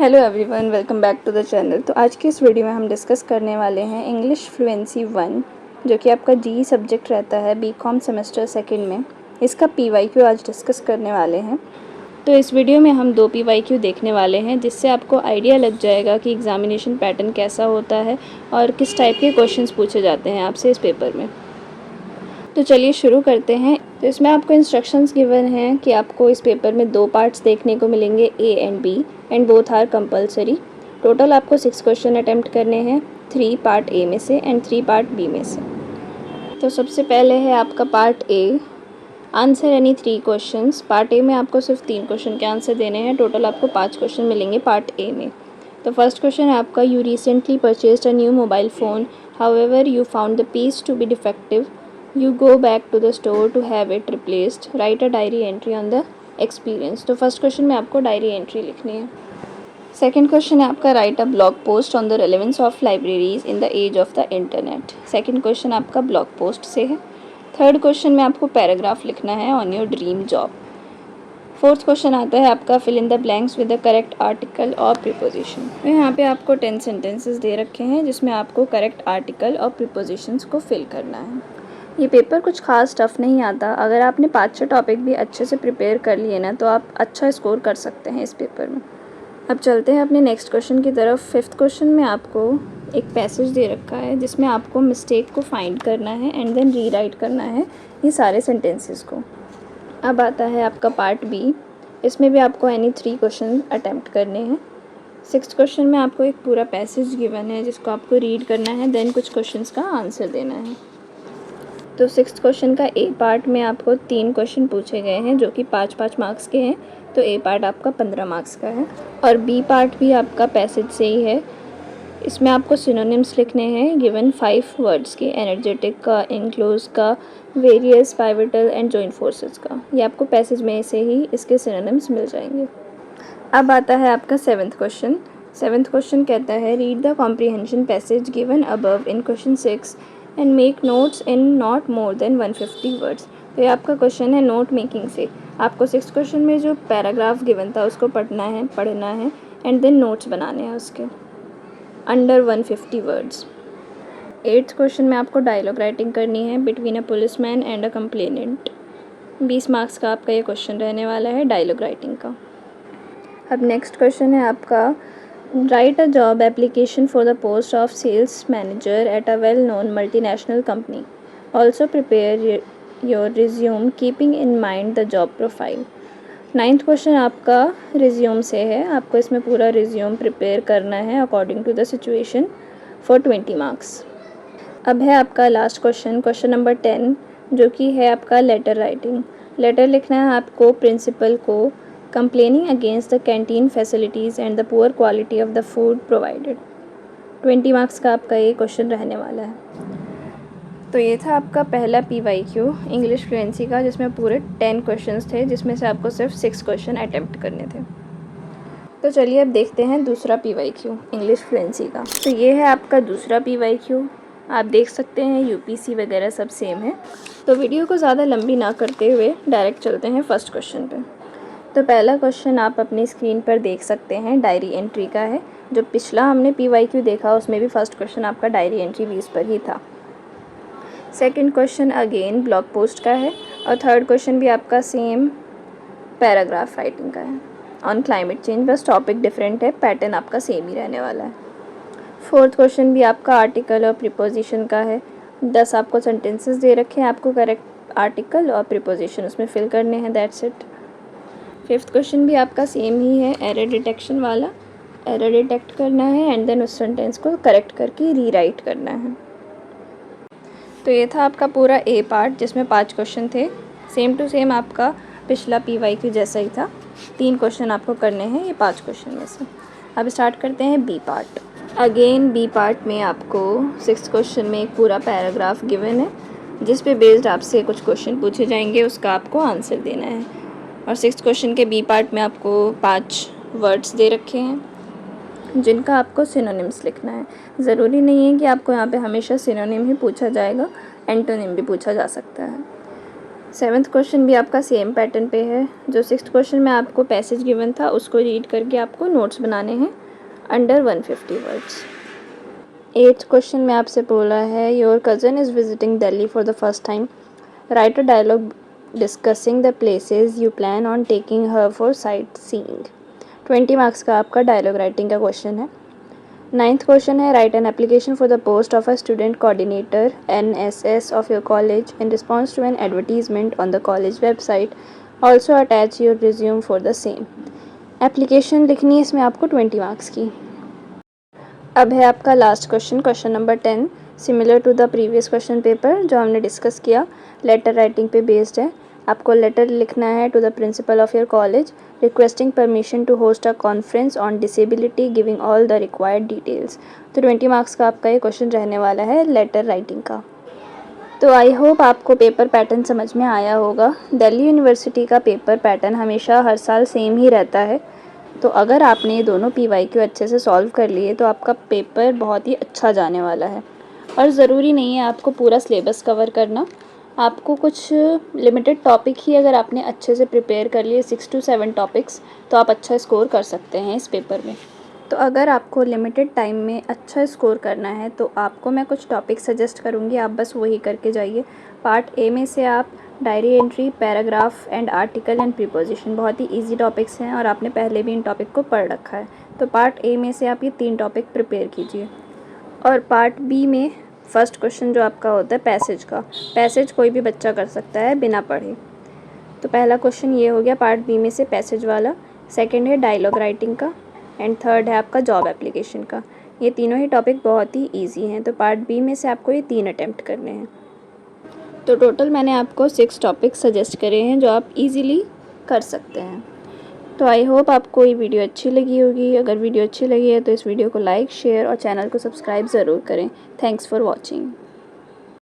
Hello everyone, welcome back to the channel. तो आज की इस वीडियो में हम डिस्कस करने वाले हैं इंग्लिश फ्लुएंसी 1, जो कि आपका जी सब्जेक्ट रहता है बीकॉम सेमेस्टर सेकंड में। इसका पीवाईक्यू आज डिस्कस करने वाले हैं। तो इस वीडियो में हम 2 पीवाईक्यू देखने वाले हैं, जिससे आपको आइडिया लग जाएगा कि एग्जामिनेशन पैटर्न कैसा होता है और किस टाइप के क्वेश्चंस पूछे जाते हैं आपसे इस पेपर में। तो चलिए शुरू करते हैं। तो इसमें आपको इंस्ट्रक्शंस गिवन हैं कि आपको इस पेपर में 2 पार्ट्स देखने को मिलेंगे, A and B, and both are compulsory. Total आपको 6 क्वेश्चन अटेम्प्ट करने हैं, 3 पार्ट ए में से एंड 3 पार्ट बी में से। तो सबसे पहले है आपका part A, answer any 3 questions. Part A में आपको सिर्फ 3 क्वेश्चन के आंसर देने हैं। टोटल आपको 5 क्वेश्चन मिलेंगे पार्ट ए में। तो फर्स्ट क्वेश्चन है आपका, you recently purchased a new mobile phone, however you found the piece to be defective, you go back to the store to have it replaced, write a diary entry on the experience। तो first question में आपको diary entry लिखनी है। Second question है आपका, write a blog post on the relevance of libraries in the age of the internet. Second question आपका blog post से है। थर्ड क्वेश्चन में आपको पैराग्राफ लिखना है on your dream job. Fourth question आता है आपका, fill in the blanks with the correct article और प्रीपोजिशन। तो यहाँ पे आपको 10 सेंटेंसेस दे रखे हैं, जिसमें आपको करेक्ट आर्टिकल और प्रीपोजिशंस को फिल करना है। ये पेपर कुछ खास टफ नहीं आता। अगर आपने 5-6 टॉपिक भी अच्छे से प्रिपेयर कर लिए ना, तो आप अच्छा स्कोर कर सकते हैं इस पेपर में। अब चलते हैं अपने नेक्स्ट क्वेश्चन की तरफ। फिफ्थ क्वेश्चन में आपको एक पैसेज दे रखा है, जिसमें आपको मिस्टेक को फाइंड करना है एंड देन रीराइट करना है ये सारे सेंटेंसेस को। अब आता है आपका पार्ट बी। इसमें भी आपको एनी 3 क्वेश्चन अटैम्प्ट करने हैं। सिक्स्थ क्वेश्चन में आपको एक पूरा पैसेज गिवन है, जिसको आपको रीड करना है, देन कुछ क्वेश्चंस का आंसर देना है। तो सिक्स्थ क्वेश्चन का ए पार्ट में आपको 3 क्वेश्चन पूछे गए हैं, जो कि 5-5 मार्क्स के हैं। तो ए पार्ट आपका 15 मार्क्स का है और बी पार्ट भी आपका पैसेज से ही है। इसमें आपको सिनोनिम्स लिखने हैं गिवन 5 वर्ड्स के, एनर्जेटिक का, इनक्लोज का, various, pivotal and joint forces का। ये आपको पैसेज में से ही इसके सिनोनिम्स मिल जाएंगे। अब आता है आपका सेवन्थ क्वेश्चन। सेवन्थ क्वेश्चन कहता है, read the comprehension passage given above in question 6 and make notes in not more than 150 words. तो ये आपका क्वेश्चन है नोट मेकिंग से। आपको 6th क्वेश्चन में जो पैराग्राफ गिवन था उसको पढ़ना है एंड देन नोट्स बनाने हैं उसके अंडर 150 वर्ड्स। 8th क्वेश्चन में आपको डायलॉग राइटिंग करनी है between a policeman and a complainant. 20 marks का आपका ये क्वेश्चन रहने वाला है डायलॉग राइटिंग का। अब नेक्स्ट क्वेश्चन है आपका, write a job application for the post of sales manager at a well known multinational company. Also prepare your resume keeping in mind the job profile. 9th question आपका resume से है। आपको इसमें पूरा resume prepare करना है according to the situation for 20 marks. अब है आपका लास्ट क्वेश्चन, क्वेश्चन नंबर 10, जो कि है आपका लेटर राइटिंग। लेटर लिखना है आपको प्रिंसिपल को, complaining against the canteen facilities and the poor quality of the food provided। 20 marks का आपका ये क्वेश्चन रहने वाला है। तो ये था आपका पहला पीवाईक्यू इंग्लिश फ्लुएंसी का, जिसमें पूरे 10 क्वेश्चंस थे, जिसमें से आपको सिर्फ 6 क्वेश्चन अटेम्प्ट करने थे। तो चलिए अब देखते हैं दूसरा पीवाईक्यू इंग्लिश फ्लुएंसी का। तो ये है आपका दूसरा पीवाईक्यू। आप देख सकते हैं यूपीसी वगैरह सब सेम है। तो वीडियो को ज़्यादा लंबी ना करते हुए डायरेक्ट चलते हैं फर्स्ट क्वेश्चन पे। तो पहला क्वेश्चन आप अपनी स्क्रीन पर देख सकते हैं, डायरी एंट्री का है। जो पिछला हमने पीवाईक्यू देखा उसमें भी फर्स्ट क्वेश्चन आपका डायरी एंट्री 20 पर ही था। Second question again blog post का है और थर्ड क्वेश्चन भी आपका सेम पैराग्राफ राइटिंग का है ऑन क्लाइमेट चेंज, बस टॉपिक डिफरेंट है, पैटर्न आपका सेम ही रहने वाला है। फोर्थ क्वेश्चन भी आपका आर्टिकल और प्रीपोजिशन का है। 10 आपको सेंटेंसेस दे रखे हैं, आपको करेक्ट आर्टिकल और प्रीपोजिशन उसमें फिल करने हैं, दैट्स इट। फिफ्थ क्वेश्चन भी आपका सेम ही है, एरर डिटेक्शन वाला। एरर डिटेक्ट करना है एंड देन उस सेंटेंस को करेक्ट करके रीराइट करना है। तो ये था आपका पूरा ए पार्ट, जिसमें 5 क्वेश्चन थे, सेम टू सेम आपका पिछला पीवाईक्यू जैसा ही था। 3 क्वेश्चन आपको करने हैं ये 5 क्वेश्चन में से। अब स्टार्ट करते हैं B part. Again B part में आपको 6th क्वेश्चन में एक पूरा पैराग्राफ गिवन है, जिस पे बेस्ड आपसे कुछ क्वेश्चन पूछे जाएंगे, उसका आपको आंसर देना है। और 6th क्वेश्चन के बी पार्ट में आपको 5 वर्ड्स दे रखे हैं, जिनका आपको सिनोनिम्स लिखना है। ज़रूरी नहीं है कि आपको यहाँ पे हमेशा सिनोनिम ही पूछा जाएगा, एंटोनिम भी पूछा जा सकता है। 7th क्वेश्चन भी आपका सेम पैटर्न पे है। जो 6th क्वेश्चन में आपको पैसेज गिवन था उसको रीड करके आपको नोट्स बनाने हैं अंडर 150 वर्ड्स। 8th क्वेश्चन में आपसे बोला है your cousin is visiting Delhi for the first time, write a dialogue discussing the places you plan on taking her for sightseeing. 20 marks का आपका डायलॉग राइटिंग का क्वेश्चन है। 9th क्वेश्चन है write an application for the post of a student coordinator NSS of your college in response to an advertisement on the college website, also attach your resume for the same. Application लिखनी है इसमें आपको 20 marks की। अब है आपका last question, question number 10, similar to the previous question paper जो हमने डिस्कस किया, लेटर राइटिंग पे बेस्ड है। आपको लेटर लिखना है to the principal of your college requesting permission to host a conference on disability giving all the required details. तो 20 marks का आपका ये क्वेश्चन रहने वाला है लेटर राइटिंग का। तो आई होप आपको पेपर पैटर्न समझ में आया होगा। दिल्ली यूनिवर्सिटी का पेपर पैटर्न हमेशा हर साल सेम ही रहता है। तो अगर आपने ये दोनों PYQ अच्छे से सॉल्व कर लिए तो आपका पेपर बहुत ही अच्छा जाने वाला है। और ज़रूरी नहीं है आपको पूरा सिलेबस कवर करना, आपको कुछ लिमिटेड टॉपिक ही अगर आपने अच्छे से प्रिपेयर कर लिए 6 to 7 टॉपिक्स तो आप अच्छा स्कोर कर सकते हैं इस पेपर में। तो अगर आपको लिमिटेड टाइम में अच्छा स्कोर करना है तो आपको मैं कुछ टॉपिक सजेस्ट करूँगी, आप बस वही करके जाइए। पार्ट ए में से आप diary entry, paragraph and article and preposition, बहुत ही इजी टॉपिक्स हैं और आपने पहले भी इन टॉपिक को पढ़ रखा है। तो पार्ट ए में से आप ये 3 टॉपिक प्रिपेयर कीजिए। और पार्ट बी में फर्स्ट क्वेश्चन जो आपका होता है पैसेज का, पैसेज कोई भी बच्चा कर सकता है बिना पढ़े। तो पहला क्वेश्चन ये हो गया पार्ट बी में से पैसेज वाला। सेकंड है डायलॉग राइटिंग का एंड थर्ड है आपका जॉब एप्लीकेशन का। ये तीनों ही टॉपिक बहुत ही इजी हैं। तो पार्ट बी में से आपको ये 3 अटैम्प्ट करने हैं। तो टोटल मैंने आपको 6 टॉपिक सजेस्ट करे हैं जो आप इजीली कर सकते हैं। तो आई होप आपको ये वीडियो अच्छी लगी होगी। अगर वीडियो अच्छी लगी है तो इस वीडियो को लाइक, शेयर और चैनल को सब्सक्राइब ज़रूर करें। Thanks for watching.